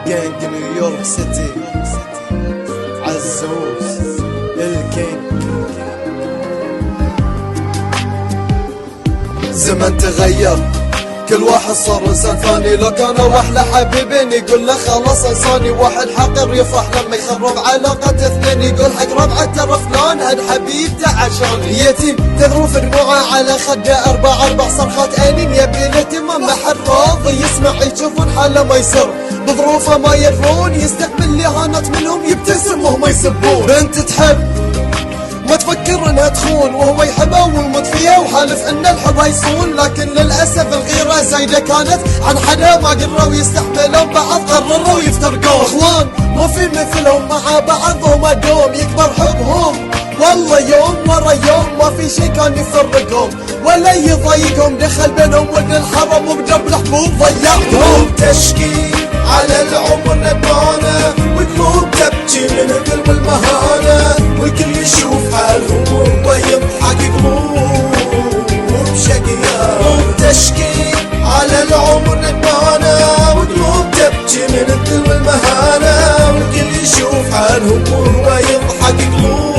جانج نيويورك سيتي، عزوز الكينج. زمن تغير، كل واحد صار انسان ثاني. لو كانوا احلى حبيبين يقول له خلاص انساني. واحد حقير يفرح لما يخرب علاقة اثنين، يقول حق ربعه ترى فلان هاد حبيبته عشاني. يتيم تغرف دموعه على خده، اربع صرخات انين يبي الاهتمام. ما حد راضي يسمع، يشوفون حاله ما يسر، بظروفه ما يدرون. يستقبل اللي هانت منهم يبتسم وهم يسبون. بنت تحب ما تفكر انها تخون، وهو يحبها ويموت فيها وحالف ان الحب هيصون. لكن للاسف الغيرة زايدة كانت عن حدا، ما قدروا يستحملون بعض قرروا يفترقون. اخوان ما في مثلهم مع بعضهم دوم، يكبر حبهم والله يوم ورا يوم. ما في شي كان يفرقهم ولا يضايقهم، دخل بينهم ولد الحرم وبدرب الحبوب ضيعهم. تشكي على العمر ندمانة، وقلوب تبكي من الذل والمهانة، والكل يشوف حالهم وهو يضحك قلوب شقيان. تشكي على العمر ندمانة، وقلوب تبكي من الذل والمهانة، والكل يشوف حالهم وهو يضحك قلوب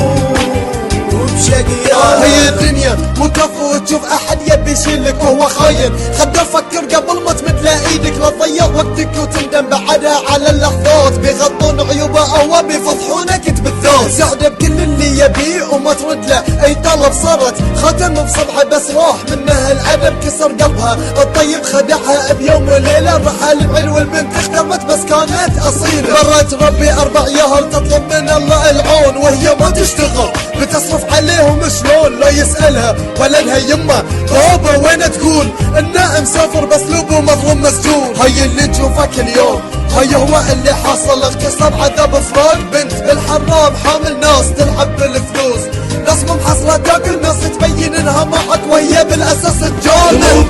شقيان. هي الدنيا مو كفو وتشوف احد يبي يشيلك وهو خاين. خد فكر قبل ما تمد ايدك، لا تضيع وقتك وتندم بعدها على اللحظات. بيغطون عيوبه او بيفضحونك انت بالذات. سعد بكل اللي يبيه وما ترد له اي طلب، صارت خاتم بصبحه بس راح منها الادب كسر قلبها. الطيب خدعها بيوم وليله، رحل العيل والبنت اخترمت بس كانت اصيله. برات ربي 4 يهر تطلب من الله العون، وهي ما تشتغل بتصرف عليهم شلون. لا يسألها ولدها يمه بابا وين تقول انه مسافر بس لبه مظلوم مسجون. هاي اللي تشوفه كل يوم، هاي هو اللي حصل. اغتصاب عذاب فراق بنت بالحرام، حامل ناس تلعب بالفلوس، ناس مو محصلة تاكل، ناس تبين انها معك وهي بالاساس تجارك.